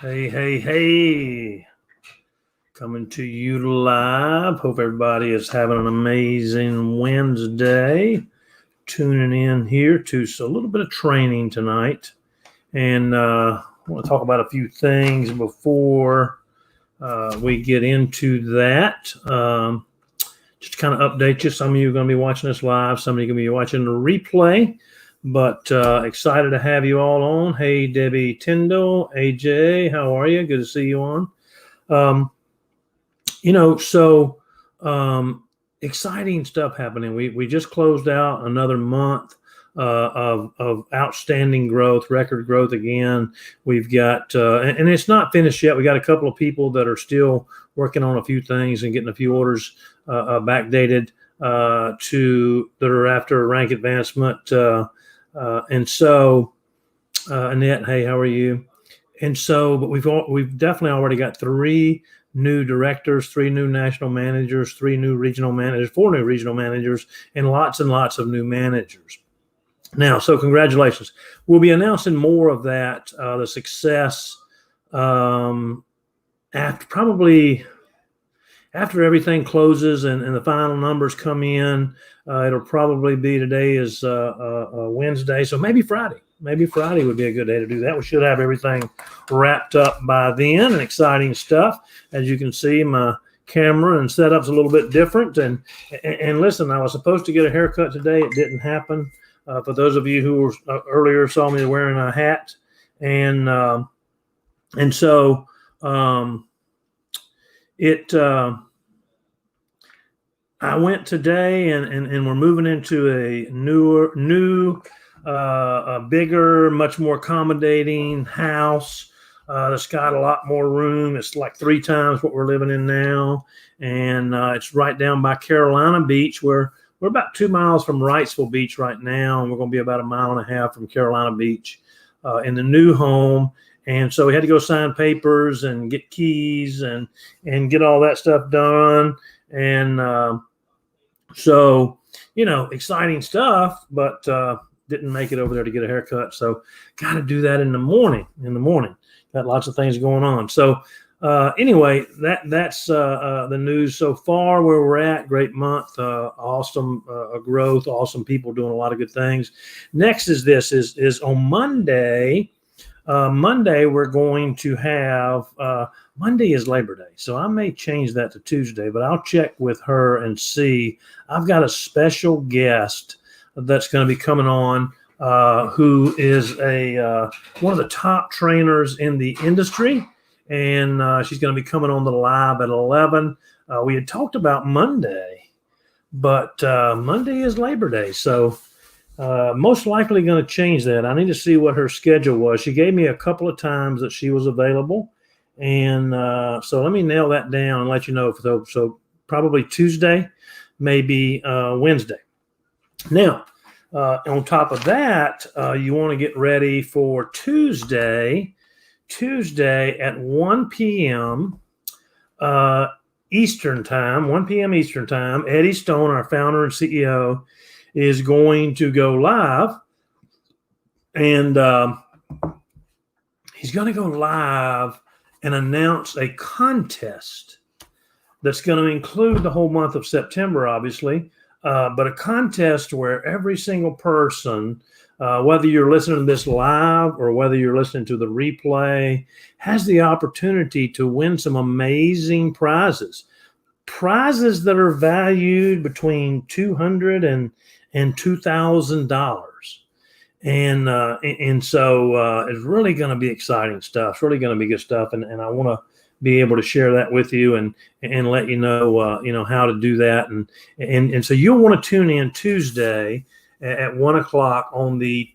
Hey, hey, hey. Coming to you live. Hope everybody is having an amazing Wednesday. Tuning in here to a little bit of training tonight. And I want to talk about a few things before we get into that. Just to kind of update you. Some of you are going to be watching this live. Some of you are going to be watching the replay. But excited to have you all on. Hey, Debbie Tyndall, AJ, how are you? Good to see you on. Exciting stuff happening. We just closed out another month of outstanding growth, record growth again. We've got, and it's not finished yet. We got a couple of people that are still working on a few things and getting a few orders backdated that are after rank advancement. Annette, hey, how are you? And so, but we've definitely already got 3 new directors, 3 new national managers, 3 new regional managers, 4 new regional managers, and lots of new managers. Now, so congratulations. We'll be announcing more of that, the success after everything closes and the final numbers come in. It'll probably be, today is Wednesday, so maybe Friday. Maybe Friday would be a good day to do that. We should have everything wrapped up by then, and exciting stuff. As you can see, my camera and setup's a little bit different. And listen, I was supposed to get a haircut today. It didn't happen. For those of you who were earlier saw me wearing a hat, I went today, and we're moving into a new, bigger, much more accommodating house. That's got a lot more room. It's like 3 times what we're living in now, and it's right down by Carolina Beach. We're about 2 miles from Wrightsville Beach right now, and we're going to be about 1.5 miles from Carolina Beach in the new home. And so we had to go sign papers and get keys and get all that stuff done. And exciting stuff, but didn't make it over there to get a haircut. So got to do that in the morning. Got lots of things going on. So anyway, that's the news so far, where we're at. Great month, awesome growth, awesome people doing a lot of good things. Next is on Monday. Monday, we're going to have, Monday is Labor Day, so I may change that to Tuesday, but I'll check with her and see. I've got a special guest that's going to be coming on, who is one of the top trainers in the industry, and she's going to be coming on the live at 11. We had talked about Monday, but Monday is Labor Day, so most likely going to change that. I need to see what her schedule was. She gave me a couple of times that she was available, and so let me nail that down and let you know. So probably Tuesday, maybe Wednesday. Now, on top of that, you want to get ready for Tuesday at 1 p.m. Eastern time. 1 p.m. Eastern time. Eddie Stone, our founder and CEO, is going to go live, and he's going to go live and announce a contest that's going to include the whole month of September, obviously, but a contest where every single person, whether you're listening to this live or whether you're listening to the replay, has the opportunity to win some amazing prizes that are valued between $200 and $2,000. And so it's really going to be exciting stuff. It's really going to be good stuff. And I want to be able to share that with you and let you know, how to do that. And so you'll want to tune in Tuesday at 1 o'clock on the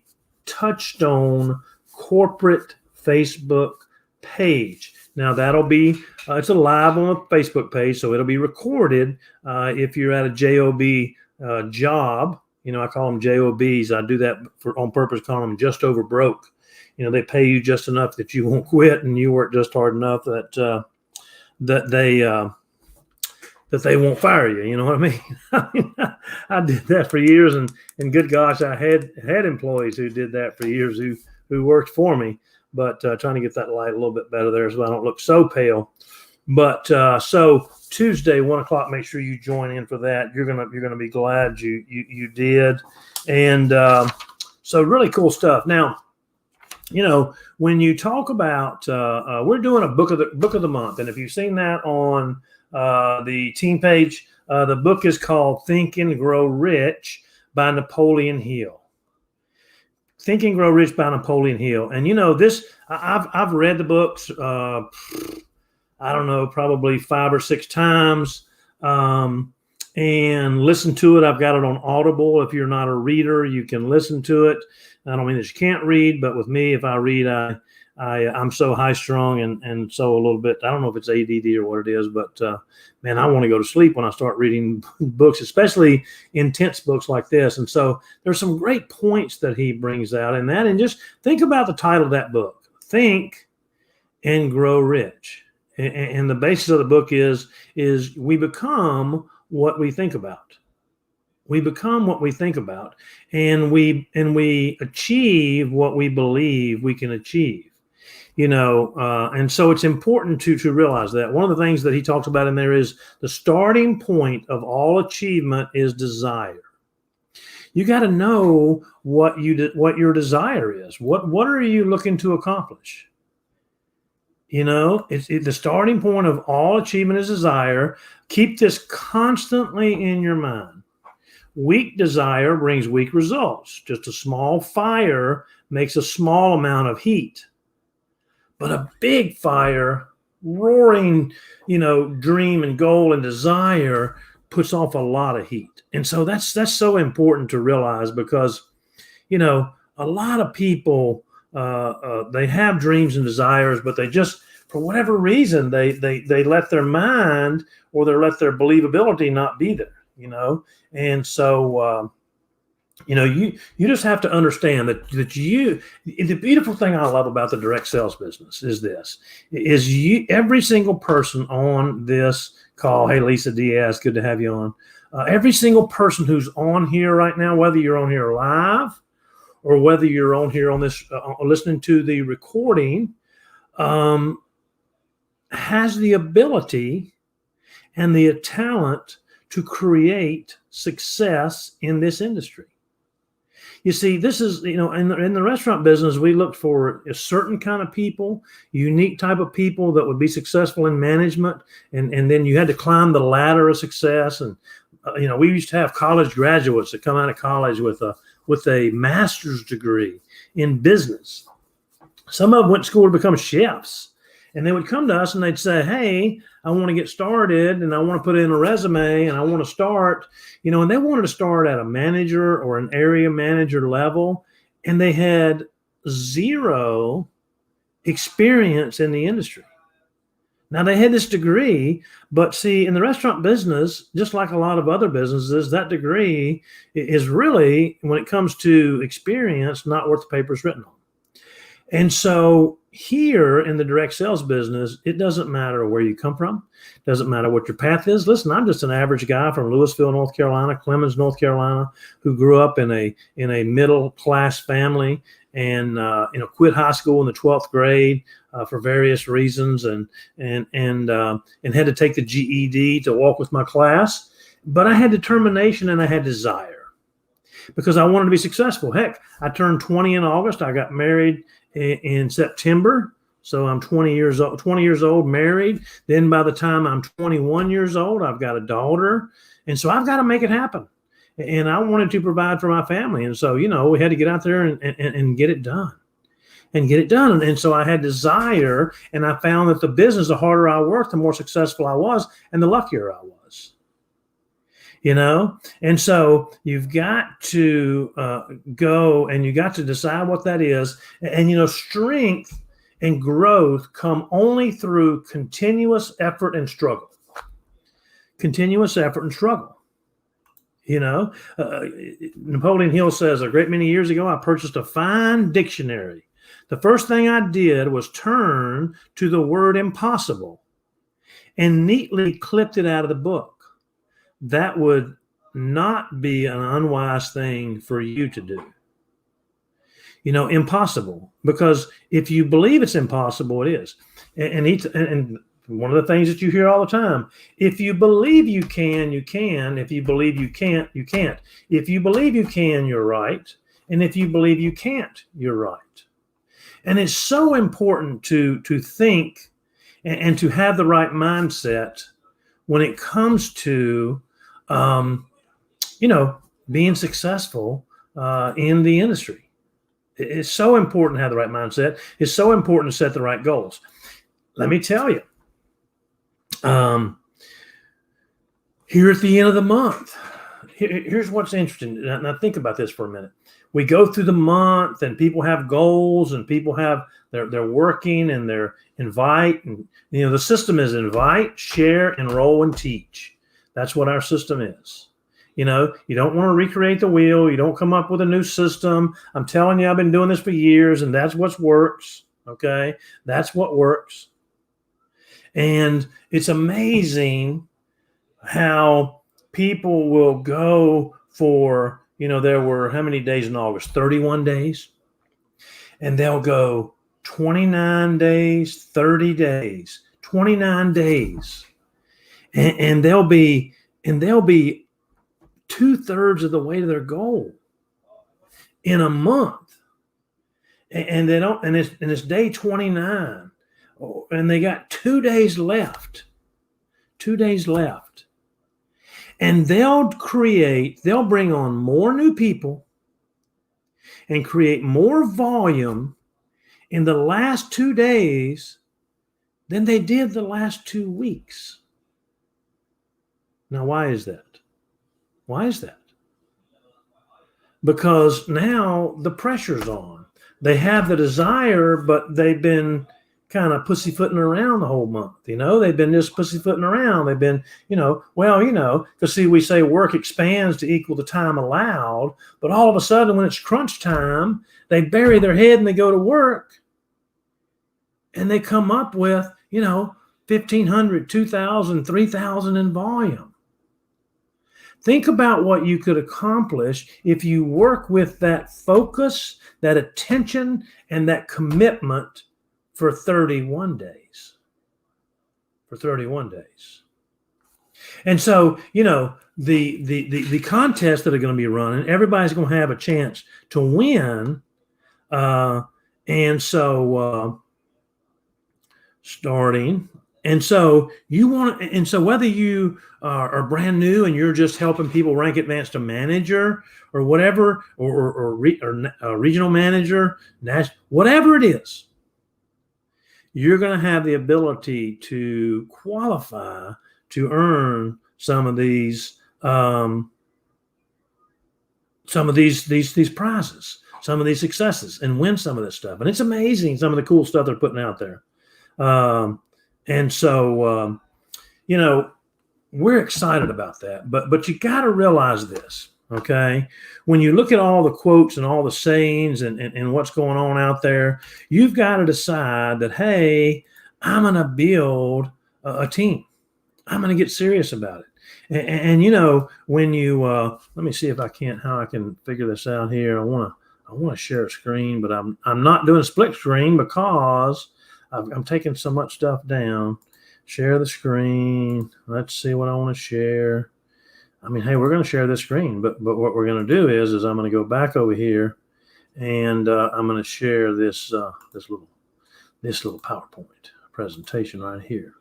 Touchstone corporate Facebook page. Now that'll be, it's a live on a Facebook page, so it'll be recorded. If you're at a JOB job, I call them JOBs. I do that on purpose, call them just over broke. They pay you just enough that you won't quit, and you work just hard enough that they won't fire you. You know what I mean? I did that for years, and good gosh, I had employees who did that for years who worked for me. but trying to get that light a little bit better there so I don't look so pale. But so Tuesday, 1 o'clock, make sure you join in for that. You're gonna be glad you did. And so really cool stuff. Now, when you talk about, we're doing a book of the month, and if you've seen that on the team page, the book is called Think and Grow Rich by Napoleon Hill. Think and Grow Rich by Napoleon Hill. And this, I've read the books. I don't know, probably 5 or 6 times, and listen to it. I've got it on Audible. If you're not a reader, you can listen to it. I don't mean that you can't read, but with me, if I read, I'm so high strung and so a little bit, I don't know if it's ADD or what it is, but man, I want to go to sleep when I start reading books, especially intense books like this. And so there's some great points that he brings out in that. And just think about the title of that book, Think and Grow Rich. And the basis of the book is we become what we think about. We become what we think about, and we achieve what we believe we can achieve. And so it's important to realize that. One of the things that he talks about in there is the starting point of all achievement is desire. You got to know what your desire is. What are you looking to accomplish? The starting point of all achievement is desire. Keep this constantly in your mind. Weak desire brings weak results. Just a small fire makes a small amount of heat. But a big fire, roaring, dream and goal and desire puts off a lot of heat. And so that's so important to realize, because, a lot of people, they have dreams and desires, but they just, for whatever reason, they let their mind or they let their believability not be there, And so, you just have to understand that the beautiful thing I love about the direct sales business is every single person on this call. Hey, Lisa Diaz, good to have you on. Every single person who's on here right now, whether you're on here live or whether you're on here on this, listening to the recording, has the ability and the talent to create success in this industry. You see, this is, in the restaurant business, we look for a certain kind of people, unique type of people that would be successful in management. And then you had to climb the ladder of success. And, we used to have college graduates that come out of college with a master's degree in business. Some of them went to school to become chefs. And they would come to us and they'd say, hey, I want to get started and I want to put in a resume and I want to start, and they wanted to start at a manager or an area manager level. And they had zero experience in the industry. Now, they had this degree, but see, in the restaurant business, just like a lot of other businesses, that degree is really, when it comes to experience, not worth the paper it's written on. And so here in the direct sales business, it doesn't matter where you come from. It doesn't matter what your path is. Listen, I'm just an average guy from Louisville, North Carolina, Clemens, North Carolina, who grew up in a middle class family and quit high school in the 12th grade for various reasons and had to take the GED to walk with my class. But I had determination and I had desire because I wanted to be successful. Heck, I turned 20 in August. I got married in September. So I'm 20 years old, married. Then by the time I'm 21 years old, I've got a daughter. And so I've got to make it happen. And I wanted to provide for my family. And so, we had to get out there and get it done. And so I had desire, and I found that the business, the harder I worked, the more successful I was, and the luckier I was. And so you've got to go and you got to decide what that is. And, strength and growth come only through continuous effort and struggle. Napoleon Hill says a great many years ago, I purchased a fine dictionary. The first thing I did was turn to the word impossible and neatly clipped it out of the book. That would not be an unwise thing for you to do. impossible, because if you believe it's impossible, it is. And one of the things that you hear all the time, if you believe you can, you can. If you believe you can't, you can't. If you believe you can, you're right. And if you believe you can't, you're right. And it's so important to think and to have the right mindset when it comes to, being successful in the industry. It's so important to have the right mindset. It's so important to set the right goals. Let me tell you, here at the end of the month, here's what's interesting. Now think about this for a minute. We go through the month and people have goals and people have, they're working and they're invite. And, the system is invite, share, enroll, and teach. That's what our system is. You don't want to recreate the wheel. You don't come up with a new system. I'm telling you, I've been doing this for years, and that's what works. Okay. That's what works. And it's amazing how people will go for, there were how many days in August? 31 days. And they'll go 29 days, 30 days, 29 days. And they'll be 2/3 of the way to their goal in a month. And they don't, and it's day 29. And they got 2 days left. 2 days left. And they'll bring on more new people and create more volume in the last 2 days than they did the last 2 weeks. Now, why is that? Why is that? Because now the pressure's on. They have the desire, but they've been kind of pussyfooting around the whole month. They've been just pussyfooting around. They've been, because see, we say work expands to equal the time allowed, but all of a sudden when it's crunch time, they bury their head and they go to work and they come up with, 1,500, 2,000, 3,000 in volume. Think about what you could accomplish if you work with that focus, that attention, and that commitment for 31 days. For 31 days. And so, the contests that are going to be running, everybody's going to have a chance to win. And so starting. And so whether you are brand new and you're just helping people rank advanced to manager or whatever, or regional manager, whatever it is, you're going to have the ability to qualify to earn some of these prizes, some of these successes, and win some of this stuff. And it's amazing, some of the cool stuff they're putting out there. And so, we're excited about that. But you got to realize this, okay? When you look at all the quotes and all the sayings and what's going on out there, you've got to decide that, hey, I'm going to build a team. I'm going to get serious about it. And when you let me see if how I can figure this out here. I want to share a screen, but I'm not doing a split screen because I'm taking so much stuff down. Share the screen. Let's see what I want to share. I mean, hey, we're going to share this screen, but what we're going to do is I'm going to go back over here, and I'm going to share this little PowerPoint presentation right here.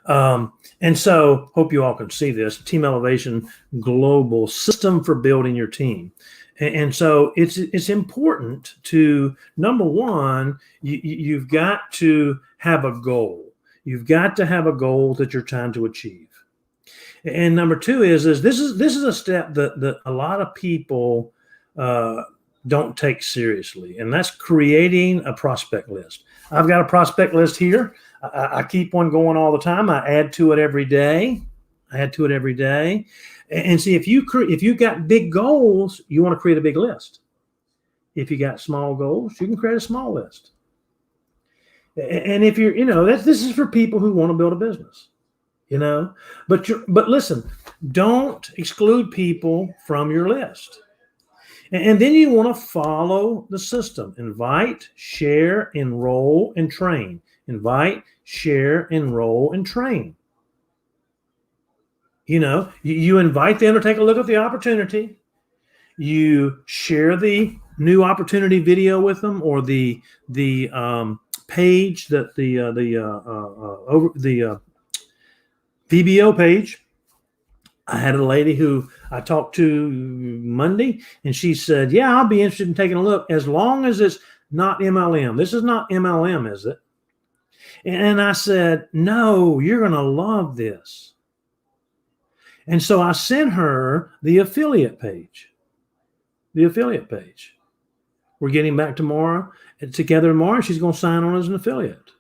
And so hope you all can see this Team Elevation Global System for building your team. And so it's important to, number one, you've got to have a goal. You've got to have a goal that you're trying to achieve. And number two is this is a step that a lot of people don't take seriously, and that's creating a prospect list. I've got a prospect list here. I keep one going all the time. I add to it every day. And see, if you got big goals, you want to create a big list. If you got small goals, you can create a small list. And if you're, this is for people who want to build a business, but listen, don't exclude people from your list. And then you want to follow the system. Invite, share, enroll, and train. Invite, share, enroll, and train. You invite them to take a look at the opportunity. You share the new opportunity video with them, or the page that the VBO page. I had a lady who I talked to Monday, and she said, "Yeah, I'll be interested in taking a look, as long as it's not MLM." This is not MLM, is it? And I said, "No, you're going to love this." And so I sent her the affiliate page. The affiliate page. We're getting back tomorrow, together tomorrow. She's going to sign on as an affiliate.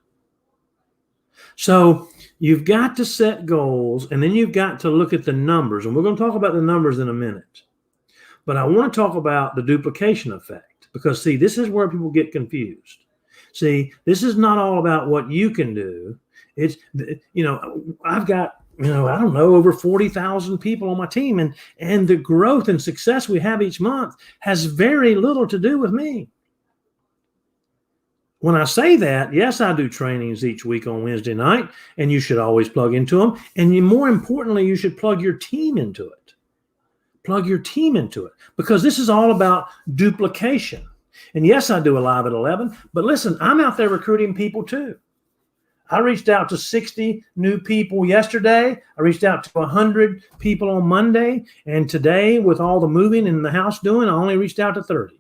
So you've got to set goals, and then you've got to look at the numbers. And we're going to talk about the numbers in a minute. But I want to talk about the duplication effect, because, see, this is where people get confused. See, this is not all about what you can do. It's, I've got, I don't know, over 40,000 people on my team, and the growth and success we have each month has very little to do with me. When I say that, yes, I do trainings each week on Wednesday night, and you should always plug into them. And more importantly, you should plug your team into it. Plug your team into it, because this is all about duplication. And yes, I do a live at 11, but listen, I'm out there recruiting people too. I reached out to 60 new people yesterday. I reached out to 100 people on Monday. And today, with all the moving in the house doing, I only reached out to 30.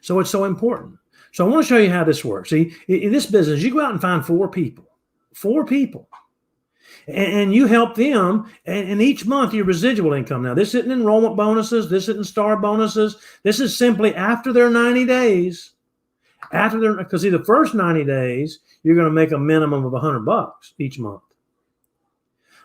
So it's so important. So I want to show you how this works. See, in this business, you go out and find 4 people, and you help them. And each month, your residual income. Now, this isn't enrollment bonuses. This isn't star bonuses. This is simply after their 90 days. Because see, the first 90 days, you're going to make a minimum of $100 each month.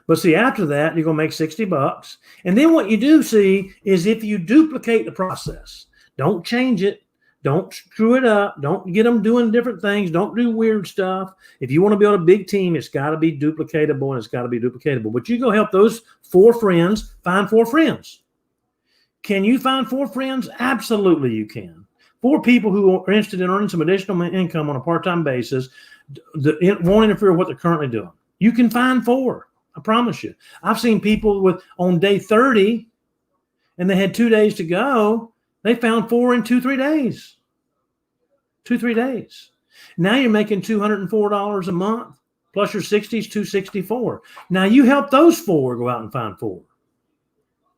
But see, after that, you're going to make $60. And then what you do, see, is if you duplicate the process, don't change it. Don't screw it up. Don't get them doing different things. Don't do weird stuff. If you want to build a big team, it's got to be duplicatable, and it's got to be duplicatable. But you go help those 4 friends find 4 friends. Can you find 4 friends? Absolutely, you can. 4 people who are interested in earning some additional income on a part-time basis, won't interfere with what they're currently doing. You can find 4. I promise you. I've seen people on day 30, and they had 2 days to go. They found 4 in 2-3 days. 2-3 days. Now you're making $204 a month, plus your 60s, $264. Now you help those 4 go out and find 4.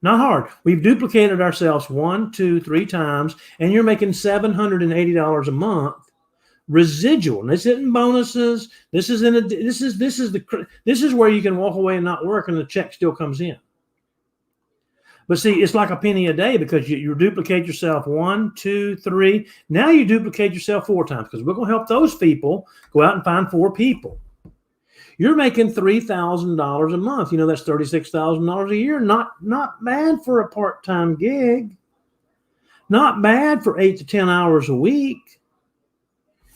Not hard. We've duplicated ourselves 1, 2, 3 times, and you're making $780 a month residual. And this isn't bonuses. This is where you can walk away and not work, and the check still comes in. But see, it's like a penny a day, because you duplicate yourself 1, 2, 3. Now you duplicate yourself 4 times, because we're going to help those people go out and find 4 people. You're making $3,000 a month. That's $36,000 a year. Not bad for a part-time gig. Not bad for 8 to 10 hours a week.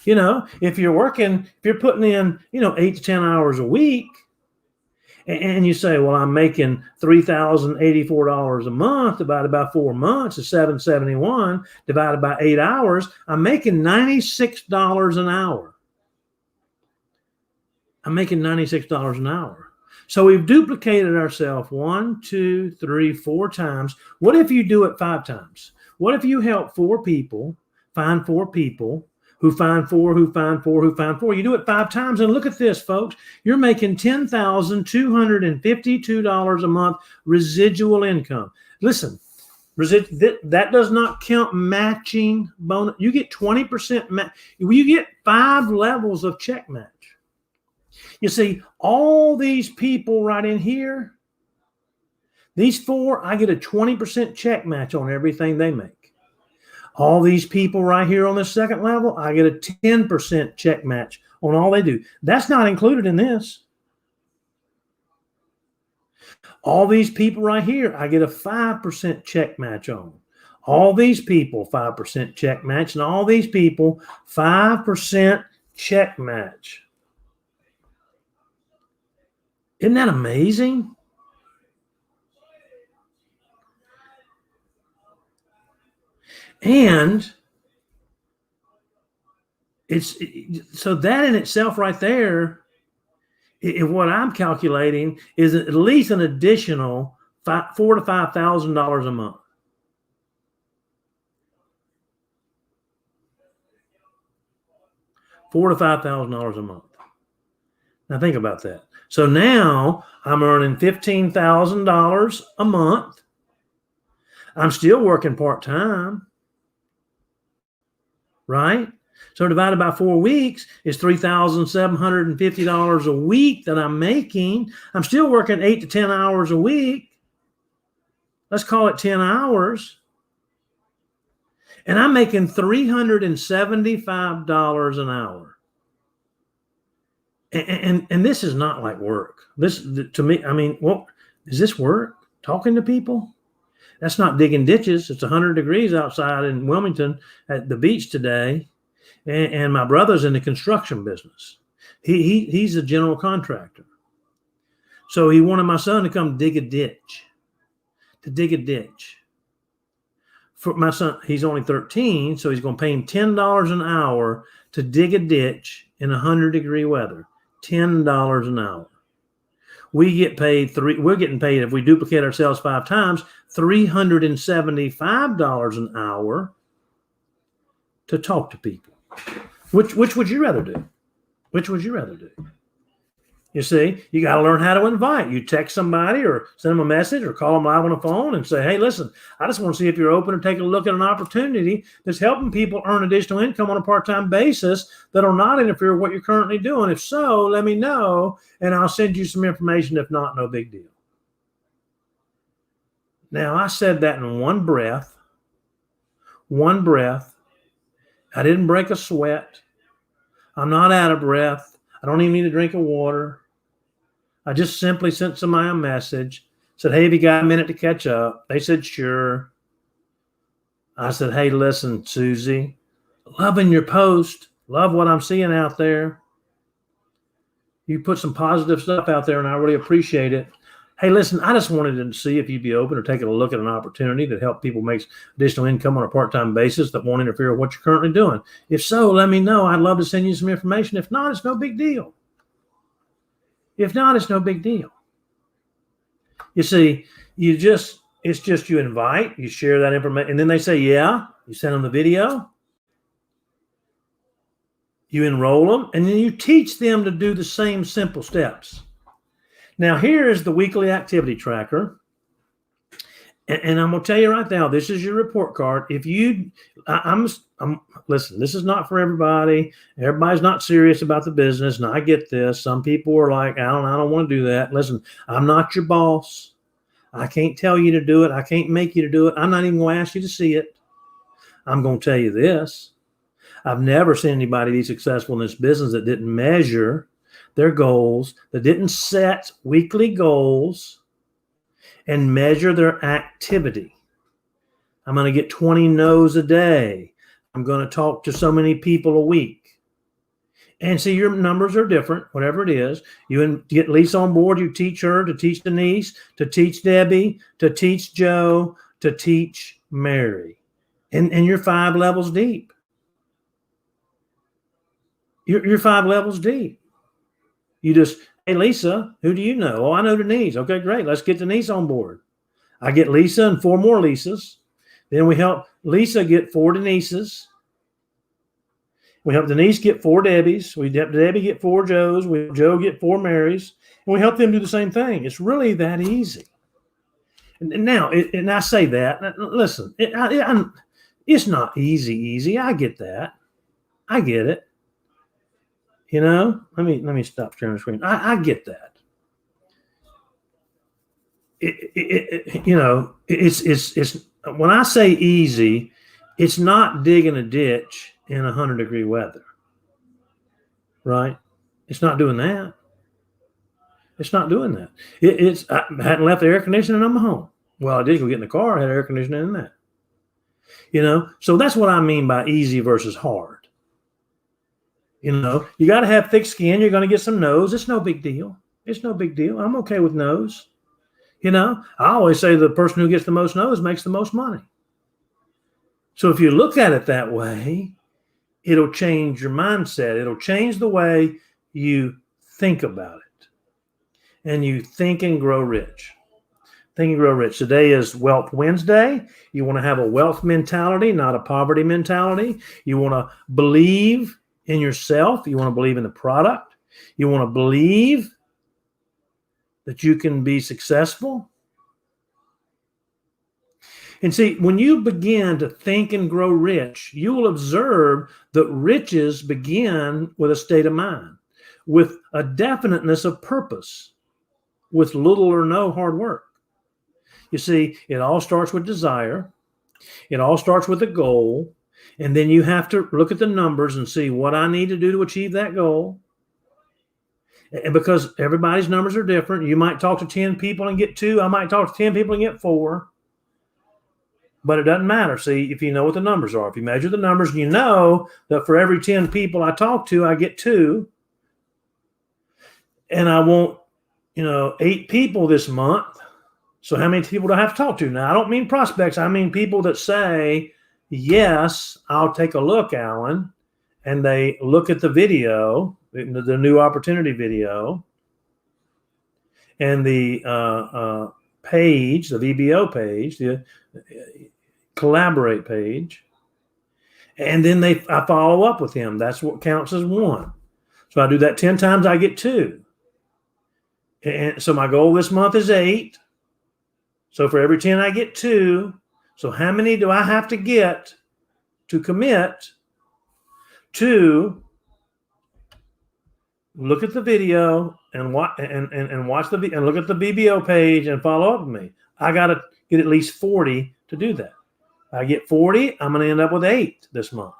If you're putting in, 8 to 10 hours a week, and you say, well, I'm making $3,084 a month divided by 4 months is $771 divided by 8 hours. I'm making $96 an hour. I'm making $96 an hour. So we've duplicated ourselves 1, 2, 3, 4 times. What if you do it 5 times? What if you help 4 people find 4 people who find 4, who find 4, who find 4? You do it 5 times, and look at this, folks. You're making $10,252 a month residual income. Listen, that does not count matching bonus. You get 20%. You get 5 levels of check match. You see, all these people right in here, these 4, I get a 20% check match on everything they make. All these people right here on the second level, I get a 10% check match on all they do. That's not included in this. All these people right here, I get a 5% check match on. All these people, 5% check match, and all these people, 5% check match. Isn't that amazing? And so that in itself right there, if what I'm calculating is at least an additional $4,000 to $5,000 a month. $4,000 to $5,000 a month. Now think about that. So now I'm earning $15,000 a month. I'm still working part-time, right? So divided by 4 weeks is $3,750 a week that I'm making. I'm still working 8 to 10 hours a week. Let's call it 10 hours. And I'm making $375 an hour. And this is not like work. This, to me, I mean, what is this work? Talking to people? That's not digging ditches. It's 100 degrees outside in Wilmington at the beach today. And my brother's in the construction business. He's a general contractor. So he wanted my son to come dig a ditch. For my son, he's only 13, so he's going to pay him $10 an hour to dig a ditch in 100-degree weather. $10 an hour. We get paid we're getting paid, if we duplicate ourselves 5 times, $375 an hour to talk to people. Which would you rather do? Which would you rather do? You see, you got to learn how to invite. You text somebody or send them a message or call them live on the phone and say, hey, listen, I just want to see if you're open to take a look at an opportunity that's helping people earn additional income on a part-time basis that'll not interfere with what you're currently doing. If so, let me know and I'll send you some information. If not, no big deal. Now, I said that in one breath. I didn't break a sweat. I'm not out of breath. I don't even need a drink of water. I just simply sent somebody a message, said, hey, have you got a minute to catch up? They said, sure. I said, hey, listen, Susie, loving your post. Love what I'm seeing out there. You put some positive stuff out there, and I really appreciate it. Hey, listen, I just wanted to see if you'd be open or taking a look at an opportunity that help people make additional income on a part-time basis that won't interfere with what you're currently doing. If so, let me know. I'd love to send you some information. If not, it's no big deal. You see, it's just you invite, you share that information, and then they say, yeah, you send them the video, you enroll them, and then you teach them to do the same simple steps. Now, here is the weekly activity tracker. And I'm going to tell you right now, this is your report card. If you, listen, this is not for everybody. Everybody's not serious about the business. And I get this. Some people are like, I don't want to do that. Listen, I'm not your boss. I can't tell you to do it. I can't make you to do it. I'm not even going to ask you to see it. I'm going to tell you this. I've never seen anybody be successful in this business that didn't measure their goals, that didn't set weekly goals and measure their activity. I'm going to get 20 no's a day. I'm going to talk to so many people a week. And see, your numbers are different, whatever it is. You get Lisa on board, you teach her, to teach Denise, to teach Debbie, to teach Joe, to teach Mary. And you're 5 levels deep. You're 5 levels deep. You just, hey, Lisa, who do you know? Oh, I know Denise. Okay, great. Let's get Denise on board. I get Lisa and 4 more Lisas. Then we help Lisa get 4 Denises. We help Denise get 4 Debbies. We help Debbie get 4 Joes. We help Joe get 4 Marys. And we help them do the same thing. It's really that easy. And now, and I say that, listen, it's not easy. I get that. I get it. You know, let me stop sharing the screen. I get that. It's when I say easy, it's not digging a ditch in 100-degree weather, right? It's not doing that. I hadn't left the air conditioning in my home. Well, I did go get in the car. I had air conditioning in that. You know, so that's what I mean by easy versus hard. You know, you got to have thick skin. You're going to get some no's. It's no big deal. I'm okay with no's. You know, I always say the person who gets the most no's makes the most money. So if you look at it that way, it'll change your mindset. It'll change the way you think about it. And you think and grow rich. Think and grow rich. Today is Wealth Wednesday. You want to have a wealth mentality, not a poverty mentality. You want to believe in yourself. You want to believe in the product. You want to believe that you can be successful. And see, when you begin to think and grow rich, you will observe that riches begin with a state of mind, with a definiteness of purpose, with little or no hard work. You see, it all starts with desire. It all starts with a goal. And then you have to look at the numbers and see what I need to do to achieve that goal. And because everybody's numbers are different, you might talk to 10 people and get 2. I might talk to 10 people and get 4. But it doesn't matter. See, if you know what the numbers are, if you measure the numbers, you know that for every 10 people I talk to, I get 2. And I want, 8 people this month. So how many people do I have to talk to? Now, I don't mean prospects. I mean people that say, yes, I'll take a look, Alan. And they look at the video, the new opportunity video, and the page, the VBO page, the collaborate page. And then I follow up with him. That's what counts as 1. So I do that 10 times, I get 2. And so my goal this month is 8. So for every 10, I get 2. So how many do I have to get to commit to look at the video and watch and watch and look at the VBO page and follow up with me? I got to get at least 40 to do that. I get 40, I'm going to end up with 8 this month.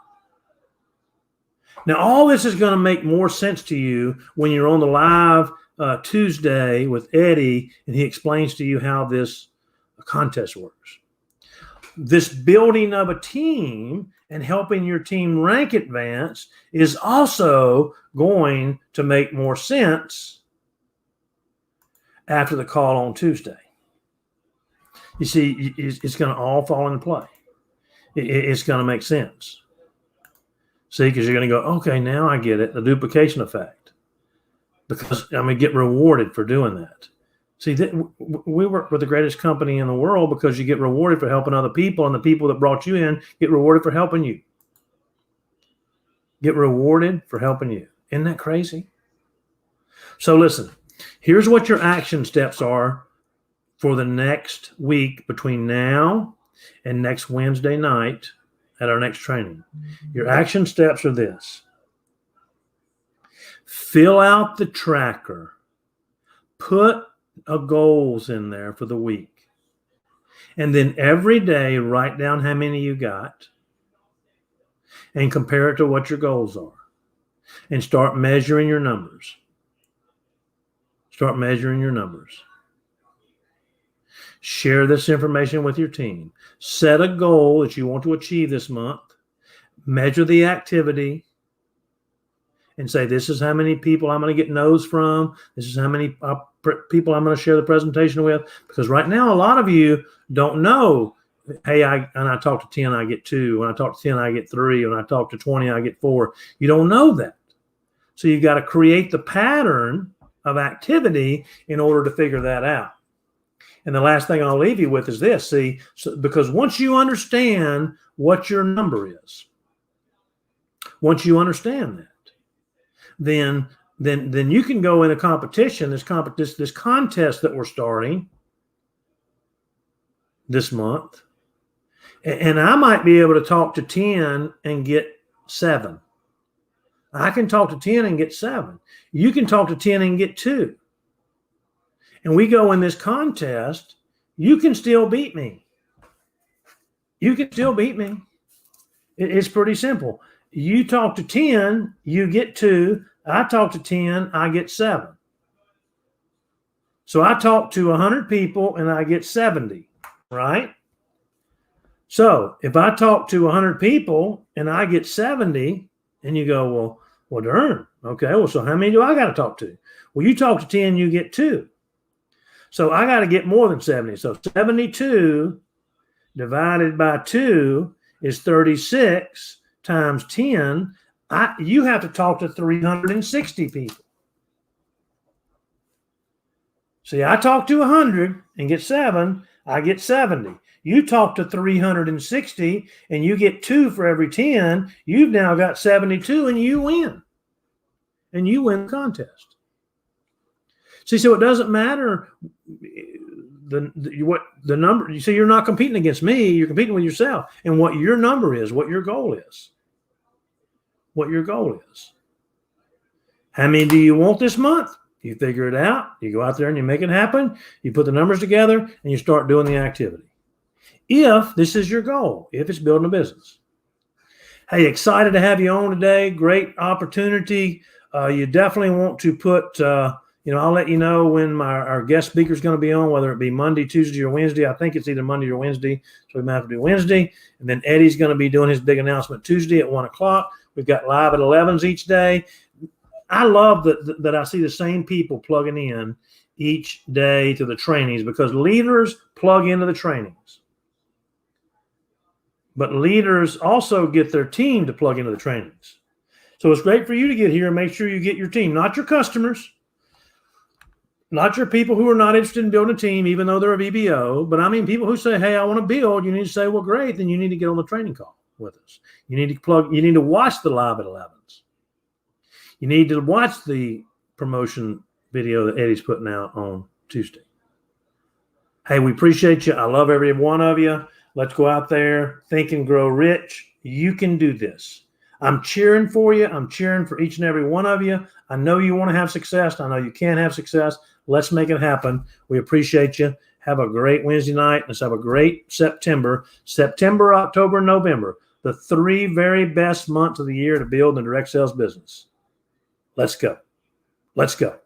Now, all this is going to make more sense to you when you're on the live Tuesday with Eddie, and he explains to you how this contest works. This building of a team and helping your team rank advance is also going to make more sense after the call on Tuesday. You see, it's going to all fall into play. It's going to make sense. See, because you're going to go, okay, now I get it, the duplication effect. Because I'm going to get rewarded for doing that. See, we work with the greatest company in the world because you get rewarded for helping other people, and the people that brought you in get rewarded for helping you. Get rewarded for helping you. Isn't that crazy? So listen, here's what your action steps are for the next week between now and next Wednesday night at our next training. Your action steps are this. Fill out the tracker. Put goals in there for the week. And then every day, write down how many you got and compare it to what your goals are. And start measuring your numbers. Start measuring your numbers. Share this information with your team. Set a goal that you want to achieve this month. Measure the activity. And say, this is how many people I'm going to get no's from. This is how many people I'm going to share the presentation with. Because right now, a lot of you don't know, hey, I talk to 10, I get 2. When I talk to 10, I get 3. When I talk to 20, I get 4. You don't know that. So you've got to create the pattern of activity in order to figure that out. And the last thing I'll leave you with is this. See, because once you understand what your number is, once you understand that, then you can go in a competition, this contest that we're starting this month, and I might be able to talk to 10 and get 7. I can talk to 10 and get 7. You can talk to 10 and get 2. And we go in this contest, you can still beat me. You can still beat me. It's pretty simple. You talk to 10, you get 2. I talk to 10, I get 7. So I talk to 100 people and I get 70, right? So if I talk to 100 people and I get 70, and you go, well, darn. Okay, well, so how many do I got to talk to? Well, you talk to 10, you get 2. So I got to get more than 70. So 72 divided by 2 is 36 times 10. You have to talk to 360 people. See, I talk to 100 and get 7. I get 70. You talk to 360 and you get 2 for every 10. You've now got 72 and you win. And you win the contest. See, so it doesn't matter what the number. You see, you're not competing against me. You're competing with yourself and what your number is, what your goal is. What your goal is. How many do you want this month? You figure it out. You go out there and you make it happen. You put the numbers together and you start doing the activity. If this is your goal, if it's building a business. Hey, excited to have you on today. Great opportunity. You definitely want to put, I'll let you know when our guest speaker is going to be on, whether it be Monday, Tuesday, or Wednesday. I think it's either Monday or Wednesday, so we might have to do Wednesday. And then Eddie's going to be doing his big announcement Tuesday at 1 o'clock. We've got live at 11s each day. I love that I see the same people plugging in each day to the trainings because leaders plug into the trainings. But leaders also get their team to plug into the trainings. So it's great for you to get here and make sure you get your team, not your customers, not your people who are not interested in building a team, even though they're a VBO, but I mean people who say, hey, I want to build. You need to say, well, great. Then you need to get on the training call with us. You need to watch the live at 11s. You need to watch the promotion video that Eddie's putting out on Tuesday. Hey, we appreciate you. I love every one of you. Let's go out there, think and grow rich. You can do this. I'm cheering for you. I'm cheering for each and every one of you. I know you want to have success. I know you can have success. Let's make it happen. We appreciate you. Have a great Wednesday night. Let's have a great September, October, and November. The 3 very best months of the year to build a direct sales business. Let's go. Let's go.